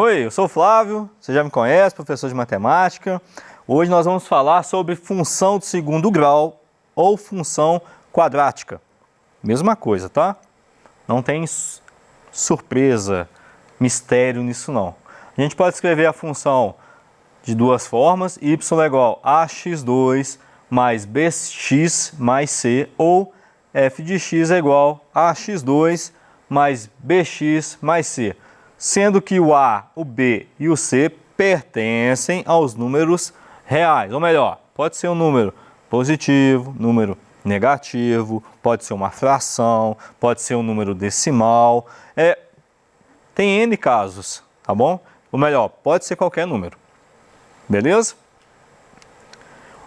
Oi, eu sou o Flávio, você já me conhece, professor de matemática. Hoje nós vamos falar sobre função de segundo grau ou função quadrática. Mesma coisa, tá? Não tem surpresa, mistério nisso não. A gente pode escrever a função de duas formas, y é igual a ax2 mais bx mais c, ou f de x é igual a ax2 mais bx mais c, sendo que o a, o b e o c pertencem aos números reais, ou melhor, pode ser um número positivo, número negativo, pode ser uma fração, pode ser um número decimal, tem N casos, tá bom? Ou melhor, pode ser qualquer número, beleza?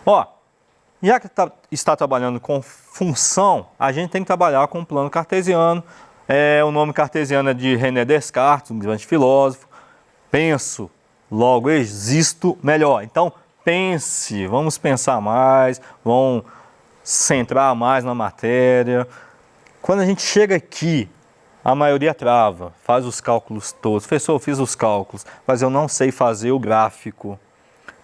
Ó, já que está trabalhando com função, a gente tem que trabalhar com o plano cartesiano. O nome cartesiano é de René Descartes, um grande filósofo. Penso, logo existo, melhor. Então, pense, vamos pensar mais, vamos centrar mais na matéria. Quando a gente chega aqui, a maioria trava, faz os cálculos todos. Professor, eu fiz os cálculos, mas eu não sei fazer o gráfico.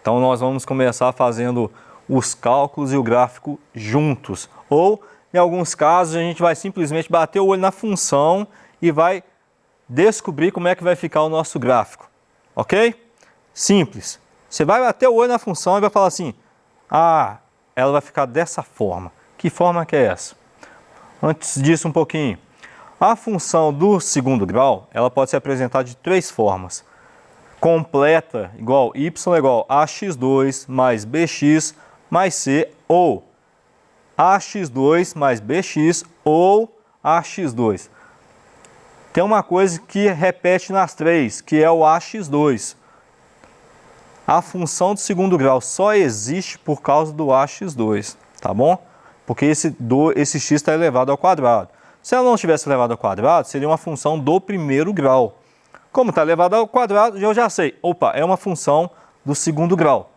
Então, nós vamos começar fazendo os cálculos e o gráfico juntos. Ou, em alguns casos, a gente vai simplesmente bater o olho na função e vai descobrir como é que vai ficar o nosso gráfico. Ok? Simples. Você vai bater o olho na função e vai falar assim, ela vai ficar dessa forma. Que forma que é essa? Antes disso, um pouquinho. A função do segundo grau, ela pode ser apresentada de três formas. Completa, igual y é igual a ax2 mais bx mais c, ou ax2 mais bx ou ax2. Tem uma coisa que repete nas três, que é o ax2. A função do segundo grau só existe por causa do ax2, tá bom? Porque esse x está elevado ao quadrado. Se ela não tivesse elevado ao quadrado, seria uma função do primeiro grau. Como está elevado ao quadrado, eu já sei. Opa, é uma função do segundo grau.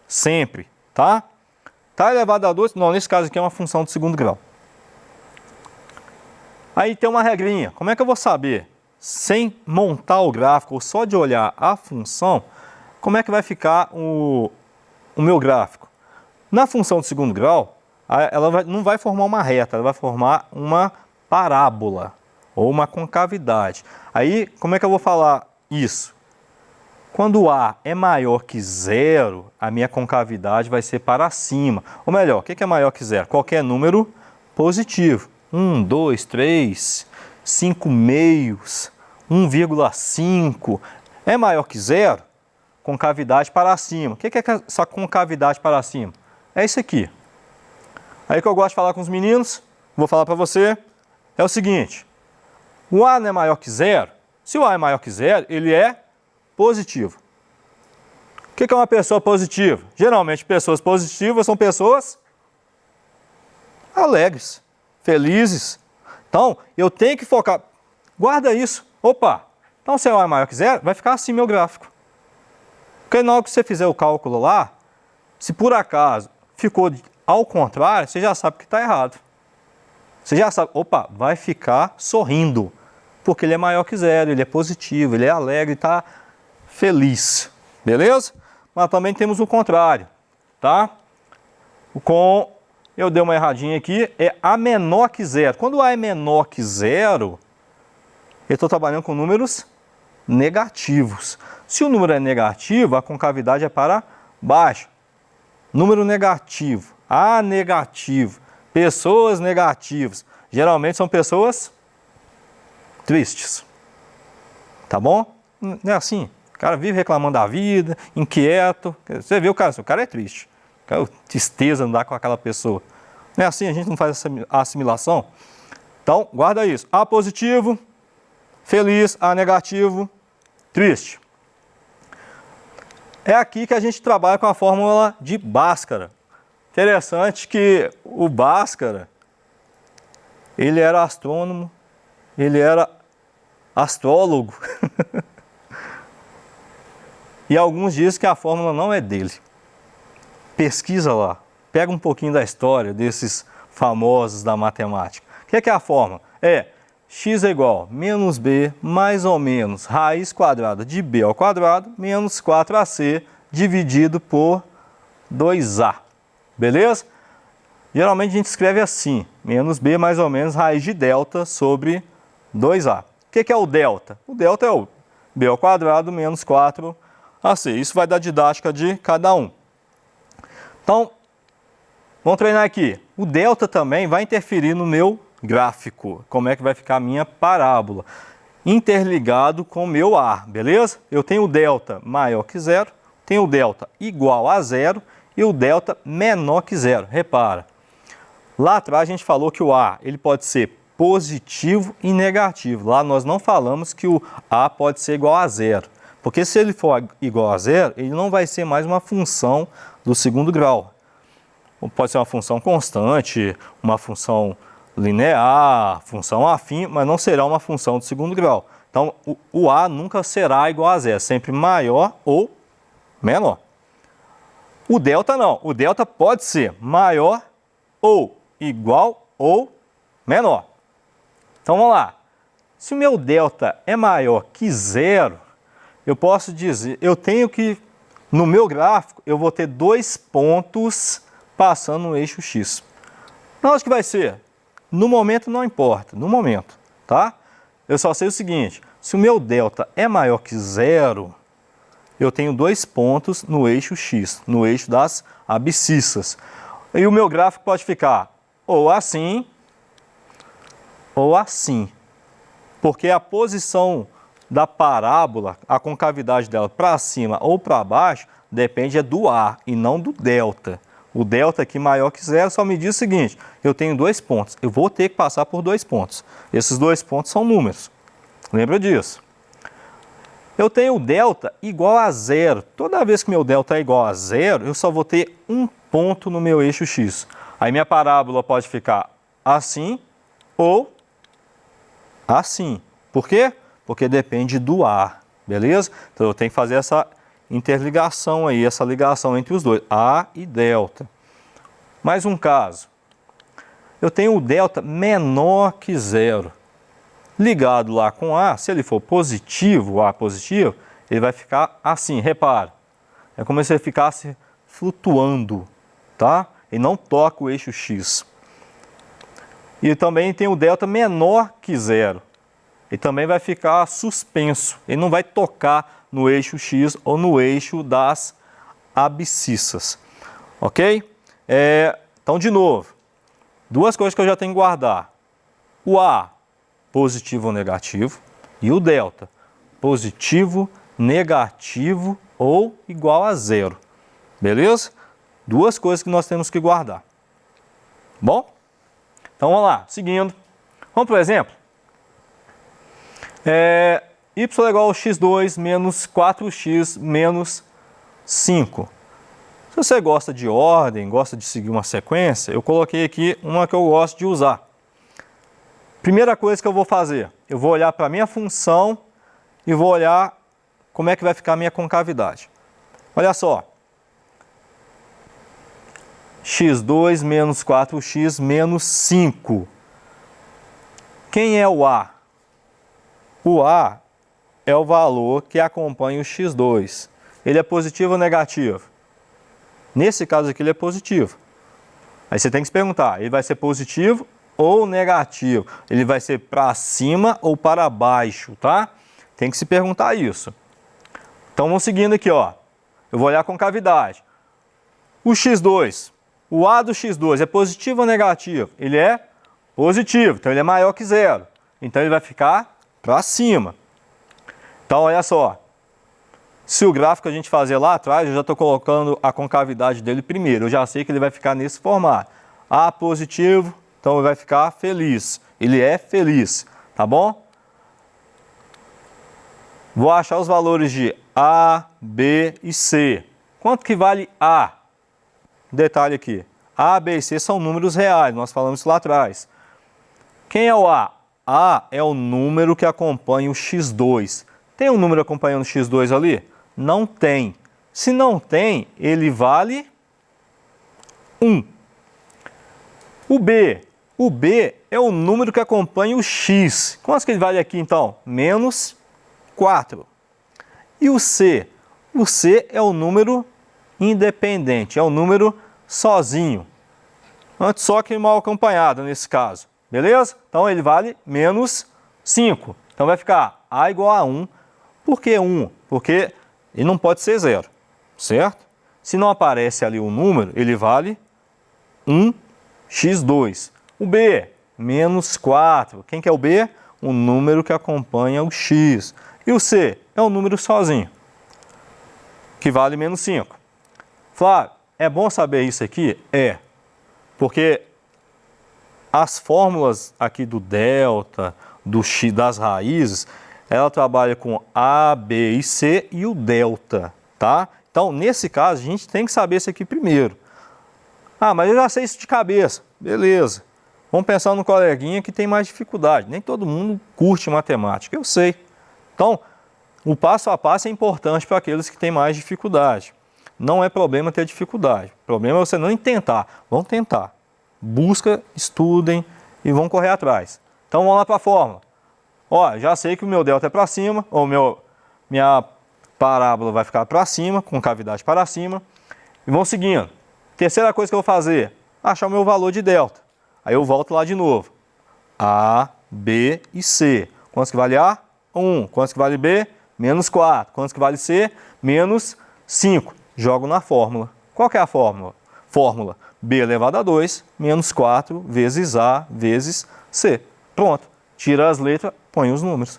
Sempre, tá? Está elevado a 2? Não, nesse caso aqui é uma função do segundo grau. Aí tem uma regrinha. Como é que eu vou saber, sem montar o gráfico ou só de olhar a função, como é que vai ficar o meu gráfico? Na função do segundo grau, ela não vai formar uma reta, ela vai formar uma parábola ou uma concavidade. Aí, como é que eu vou falar isso? Quando A é maior que zero, a minha concavidade vai ser para cima. Ou melhor, o que é maior que zero? Qualquer número positivo. 1, 2, 3, 5 meios, 1,5. É maior que zero? Concavidade para cima. O que é essa concavidade para cima? É isso aqui. Aí que eu gosto de falar com os meninos, vou falar para você, é o seguinte. O A não é maior que zero? Se o A é maior que zero, ele é positivo. O que é uma pessoa positiva? Geralmente, pessoas positivas são pessoas alegres, felizes. Então, eu tenho que focar. Guarda isso. Opa! Então, se o A é maior que zero, vai ficar assim meu gráfico. Porque na hora que você fizer o cálculo lá, se por acaso ficou ao contrário, você já sabe que está errado. Você já sabe, opa, vai ficar sorrindo. Porque ele é maior que zero, ele é positivo, ele é alegre, está feliz, beleza? Mas também temos o contrário, tá? Eu dei uma erradinha aqui, é A menor que zero. Quando A é menor que zero, eu estou trabalhando com números negativos. Se o número é negativo, a concavidade é para baixo. Número negativo, A negativo, pessoas negativas, geralmente são pessoas tristes, tá bom? Não é assim? O cara vive reclamando da vida, inquieto. Você vê o cara é triste. Tristeza andar com aquela pessoa. Não é assim? A gente não faz essa assimilação? Então, guarda isso. A positivo, feliz. A negativo, triste. É aqui que a gente trabalha com a fórmula de Bhaskara. Interessante que o Bhaskara, ele era astrônomo, ele era astrólogo. E alguns dizem que a fórmula não é dele. Pesquisa lá, pega um pouquinho da história desses famosos da matemática. O que é a fórmula? x é igual a menos b mais ou menos raiz quadrada de b ao quadrado menos 4ac dividido por 2a. Beleza? Geralmente a gente escreve assim, menos b mais ou menos raiz de delta sobre 2a. O que é o delta? O delta é o b ao quadrado menos 4ac. Isso vai dar didática de cada um. Então, vamos treinar aqui. O delta também vai interferir no meu gráfico. Como é que vai ficar a minha parábola? Interligado com o meu A, beleza? Eu tenho o delta maior que zero, tenho o delta igual a zero e o delta menor que zero. Repara, lá atrás a gente falou que o A ele pode ser positivo e negativo. Lá nós não falamos que o A pode ser igual a zero. Porque se ele for igual a zero, ele não vai ser mais uma função do segundo grau. Pode ser uma função constante, uma função linear, função afim, mas não será uma função do segundo grau. Então, o A nunca será igual a zero, sempre maior ou menor. O delta não. O delta pode ser maior ou igual ou menor. Então, vamos lá. Se o meu delta é maior que zero, eu posso dizer, eu tenho que, no meu gráfico, eu vou ter 2 pontos passando no eixo X. Onde que vai ser? No momento não importa, no momento, tá? Eu só sei o seguinte, se o meu delta é maior que zero, eu tenho 2 pontos no eixo X, no eixo das abscissas. E o meu gráfico pode ficar ou assim, porque a posição da parábola, a concavidade dela para cima ou para baixo, depende do A e não do delta. O delta aqui maior que zero só me diz o seguinte, eu tenho 2 pontos, eu vou ter que passar por 2 pontos. Esses 2 pontos são números, lembra disso. Eu tenho o delta igual a zero. Toda vez que meu delta é igual a zero, eu só vou ter um ponto no meu eixo X. Aí minha parábola pode ficar assim ou assim. Por quê? Porque depende do A, beleza? Então eu tenho que fazer essa interligação aí, essa ligação entre os dois, A e delta. Mais um caso. Eu tenho o delta menor que zero. Ligado lá com A, se ele for positivo, A positivo, ele vai ficar assim, repara. É como se ele ficasse flutuando, tá? Ele não toca o eixo X. E também tem o delta menor que zero. Ele também vai ficar suspenso. Ele não vai tocar no eixo X ou no eixo das abscissas. Ok? Então, de novo, duas coisas que eu já tenho que guardar. O A, positivo ou negativo. E o delta, positivo, negativo ou igual a zero. Beleza? Duas coisas que nós temos que guardar. Bom? Então, vamos lá. Seguindo. Vamos para o exemplo? Y é igual a x2 menos 4x menos 5. Se você gosta de ordem, gosta de seguir uma sequência, eu coloquei aqui uma que eu gosto de usar. Primeira coisa que eu vou fazer, eu vou olhar para a minha função e vou olhar como é que vai ficar a minha concavidade. Olha só. x2 menos 4x menos 5. Quem é o A? O A é o valor que acompanha o x2. Ele é positivo ou negativo? Nesse caso aqui ele é positivo. Aí você tem que se perguntar, ele vai ser positivo ou negativo? Ele vai ser para cima ou para baixo, tá? Tem que se perguntar isso. Então vamos seguindo aqui, ó. Eu vou olhar a concavidade. O x2, o A do x2 é positivo ou negativo? Ele é positivo, então ele é maior que zero. Então ele vai ficar para cima. Então olha só. Se o gráfico a gente fazer lá atrás, eu já estou colocando a concavidade dele primeiro. Eu já sei que ele vai ficar nesse formato. A positivo, então ele vai ficar feliz. Ele é feliz, tá bom? Vou achar os valores de A, B e C. Quanto que vale A? Detalhe aqui. A, B e C são números reais, nós falamos isso lá atrás. Quem é o A? A é o número que acompanha o x2. Tem um número acompanhando o x2 ali? Não tem. Se não tem, ele vale 1. O B, O B é o número que acompanha o x. Quanto que ele vale aqui, então? Menos 4. E o C? O C é o número independente, é o número sozinho. Antes só que mal acompanhado nesse caso. Beleza? Então ele vale menos 5. Então vai ficar A igual a 1. Por que 1? Porque ele não pode ser 0, certo? Se não aparece ali o número, ele vale 1x2. O B, menos 4. Quem que é o B? O número que acompanha o x. E o C é o número sozinho, que vale menos 5. Flávio, é bom saber isso aqui? É, porque as fórmulas aqui do delta, do x, das raízes, ela trabalha com A, B e C e o delta, tá? Então, nesse caso, a gente tem que saber isso aqui primeiro. Ah, mas eu já sei isso de cabeça. Beleza. Vamos pensar no coleguinha que tem mais dificuldade. Nem todo mundo curte matemática, eu sei. Então, o passo a passo é importante para aqueles que têm mais dificuldade. Não é problema ter dificuldade. O problema é você não tentar. Vão tentar. Busca, estudem e vão correr atrás. Então, vamos lá para a fórmula. Ó, já sei que o meu delta é para cima, ou minha parábola vai ficar para cima, com cavidade para cima. E vão seguindo. Terceira coisa que eu vou fazer, achar o meu valor de delta. Aí eu volto lá de novo. A, B e C. Quantos que vale A? 1. Quantos que vale B? Menos 4. Quantos que vale C? Menos 5. Jogo na fórmula. Qual que é a fórmula? Fórmula B elevado a 2 menos 4 vezes A vezes C. Pronto. Tira as letras, põe os números.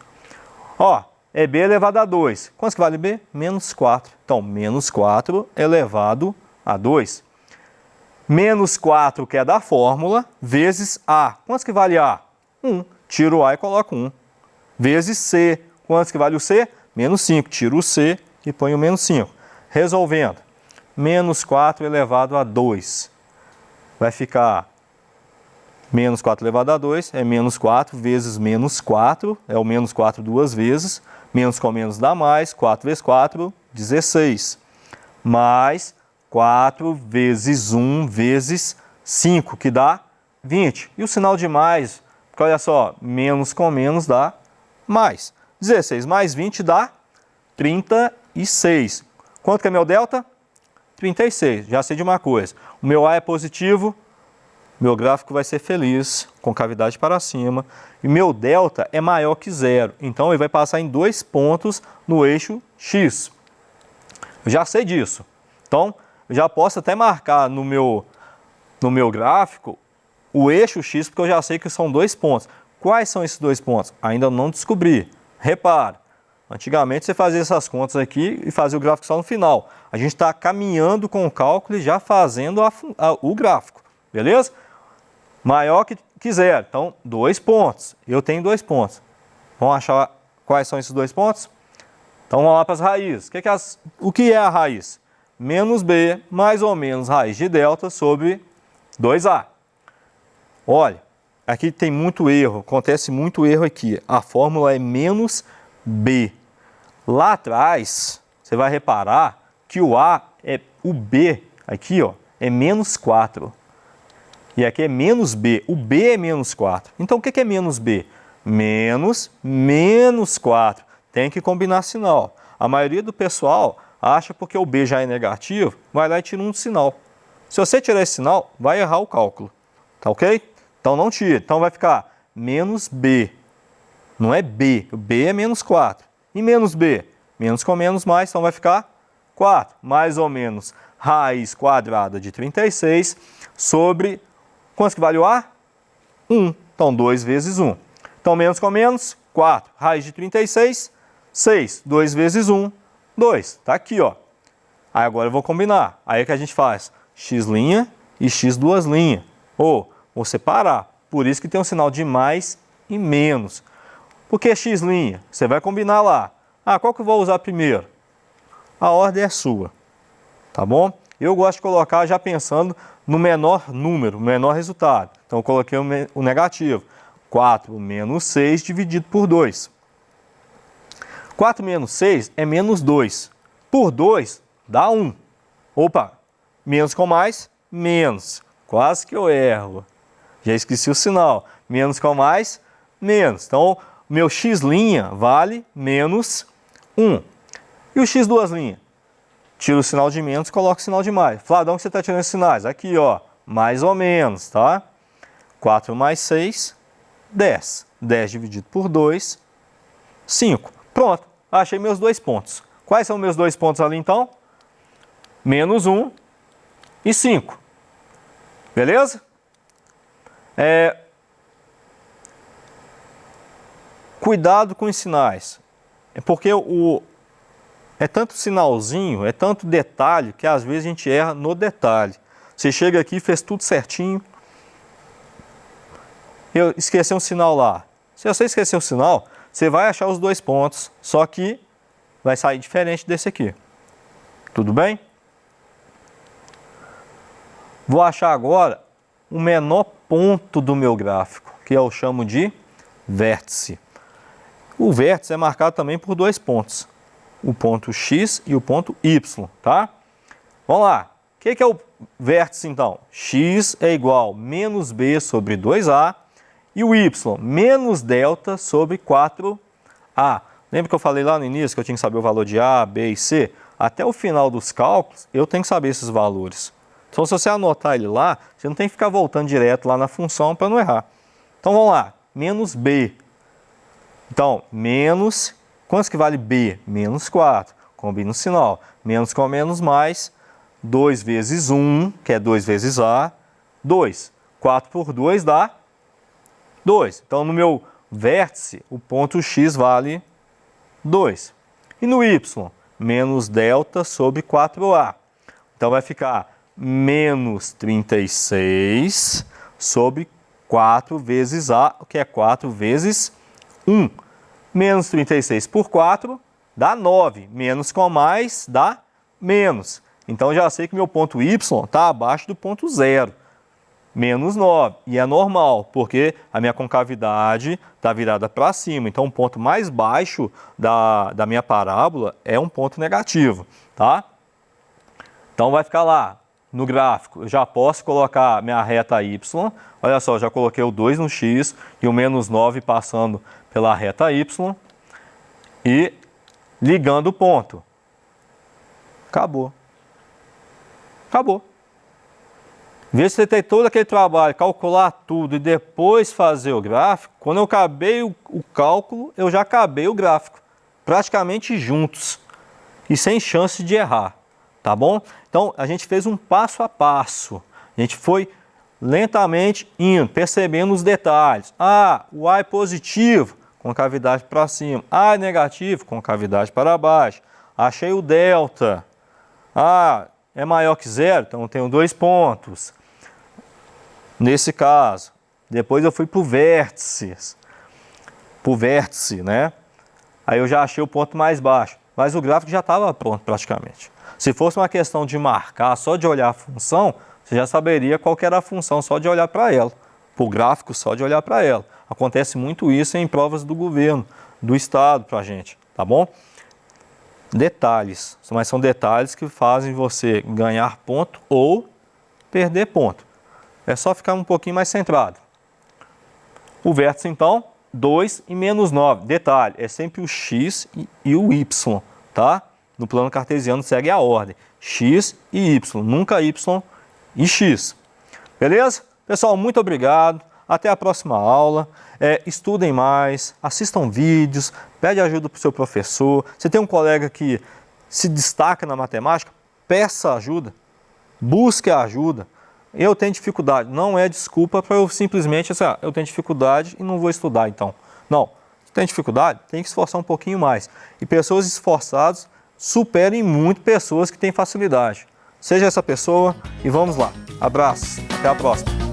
Ó, é B elevado a 2. Quantos que vale B? Menos 4. Então, menos 4 elevado a 2. Menos 4, que é da fórmula, vezes A. Quantos que vale A? 1. Tiro o A e coloco 1. Vezes C. Quantos que vale o C? Menos 5. Tiro o C e ponho o menos 5. Resolvendo. Menos 4 elevado a 2. Vai ficar menos 4 elevado a 2 é menos 4 vezes menos 4. É o menos 4 duas vezes. Menos com menos dá mais. 4 vezes 4, 16. Mais 4 vezes 1 vezes 5, que dá 20. E o sinal de mais, porque olha só, menos com menos dá mais. 16 mais 20 dá 36. Quanto que é meu delta? 36. Já sei de uma coisa. O meu A é positivo, meu gráfico vai ser feliz, com cavidade para cima. E meu delta é maior que 0. Então, ele vai passar em 2 pontos no eixo X. Eu já sei disso. Então, eu já posso até marcar no meu gráfico o eixo X, porque eu já sei que são 2 pontos. Quais são esses 2 pontos? Ainda não descobri. Repara, antigamente você fazia essas contas aqui e fazia o gráfico só no final. A gente está caminhando com o cálculo e já fazendo o gráfico, beleza? Maior que 0, então 2 pontos. Eu tenho 2 pontos. Vamos achar quais são esses 2 pontos? Então vamos lá para as raízes. O que é a raiz? Menos B, mais ou menos raiz de delta sobre 2A. Olha, aqui tem muito erro, acontece muito erro aqui. A fórmula é menos B. Lá atrás, você vai reparar que o B, aqui ó, é menos 4. E aqui é menos B. O B é menos 4. Então, o que é menos B? Menos 4. Tem que combinar sinal. A maioria do pessoal acha porque o B já é negativo, vai lá e tira um sinal. Se você tirar esse sinal, vai errar o cálculo. Tá ok? Então, não tira. Então, vai ficar menos B. Não é B. O B é menos 4. E menos B? Menos com menos mais, então vai ficar 4. Mais ou menos raiz quadrada de 36 sobre... Quanto que vale o A? 1. Então, 2 vezes 1. Então, menos com menos, 4. Raiz de 36, 6. 2 vezes 1, 2. Está aqui, ó. Aí, agora eu vou combinar. Aí é que a gente faz x' e x duas linhas. Ou, vou separar. Por isso que tem um sinal de mais e menos. Por que x'? Você vai combinar lá. Ah, qual que eu vou usar primeiro? A ordem é sua. Tá bom? Eu gosto de colocar já pensando no menor número, menor resultado. Então, eu coloquei o negativo. 4 menos 6 dividido por 2. 4 menos 6 é menos 2. Por 2 dá 1. Opa, menos com mais, menos. Quase que eu erro. Já esqueci o sinal. Menos com mais, menos. Então, o meu x' vale menos 1. E o x duas linhas? Tira o sinal de menos, coloca o sinal de mais. Fladão, que você está tirando os sinais? Aqui, ó, mais ou menos, tá? 4 mais 6, 10. 10 dividido por 2, 5. Pronto, achei meus dois pontos. Quais são meus dois pontos ali, então? Menos 1 e 5. Beleza? Cuidado com os sinais. É porque é tanto sinalzinho, é tanto detalhe, que às vezes a gente erra no detalhe. Você chega aqui e fez tudo certinho. Eu esqueci um sinal lá. Se você esquecer o sinal, você vai achar os dois pontos, só que vai sair diferente desse aqui. Tudo bem? Vou achar agora o menor ponto do meu gráfico, que eu chamo de vértice. O vértice é marcado também por dois pontos, o ponto X e o ponto Y, tá? Vamos lá. O que é o vértice, então? X é igual a menos B sobre 2A e o Y, menos delta sobre 4A. Lembra que eu falei lá no início que eu tinha que saber o valor de A, B e C? Até o final dos cálculos, eu tenho que saber esses valores. Então, se você anotar ele lá, você não tem que ficar voltando direto lá na função para não errar. Então, vamos lá. Menos B. Então, menos... Quanto que vale B? Menos 4. Combina o sinal. Menos com menos mais. 2 vezes 1, que é 2 vezes A. 2. 4 por 2 dá 2. Então, no meu vértice, o ponto X vale 2. E no Y? Menos delta sobre 4A. Então, vai ficar menos 36 sobre 4 vezes A, que é 4 vezes 1. Menos 36 por 4 dá 9. Menos com mais dá menos. Então, já sei que meu ponto Y está abaixo do ponto 0. Menos 9. E é normal, porque a minha concavidade está virada para cima. Então, o ponto mais baixo da minha parábola é um ponto negativo, tá? Então, vai ficar lá no gráfico. Eu já posso colocar minha reta Y. Olha só, já coloquei o 2 no X e o menos 9 passando pela reta Y e ligando o ponto. Acabou. Acabou. Em vez de você ter todo aquele trabalho, calcular tudo e depois fazer o gráfico, quando eu acabei o cálculo, eu já acabei o gráfico. Praticamente juntos e sem chance de errar. Tá bom? Então, a gente fez um passo a passo. A gente foi lentamente indo, percebendo os detalhes. Ah, o A é positivo, concavidade para cima. A é negativo, concavidade para baixo. Achei o delta. Ah, é maior que 0, então eu tenho 2 pontos. Nesse caso. Depois eu fui para o vértice. Para o vértice, né? Aí eu já achei o ponto mais baixo. Mas o gráfico já estava pronto praticamente. Se fosse uma questão de marcar, só de olhar a função, você já saberia qual que era a função só de olhar para ela. Para o gráfico, só de olhar para ela. Acontece muito isso em provas do governo, do estado para a gente, tá bom? Detalhes, mas são detalhes que fazem você ganhar ponto ou perder ponto. É só ficar um pouquinho mais centrado. O vértice, então, 2 e menos 9. Detalhe, é sempre o X e o Y, tá? No plano cartesiano segue a ordem, X e Y, nunca Y e X. Beleza? Pessoal, muito obrigado. Até a próxima aula. Estudem mais, assistam vídeos, pede ajuda para o seu professor. Você tem um colega que se destaca na matemática? Peça ajuda, busque ajuda. Eu tenho dificuldade, não é desculpa para eu simplesmente assim, eu tenho dificuldade e não vou estudar então. Não, se tem dificuldade, tem que esforçar um pouquinho mais. E pessoas esforçadas superem muito pessoas que têm facilidade. Seja essa pessoa e vamos lá. Abraços, até a próxima.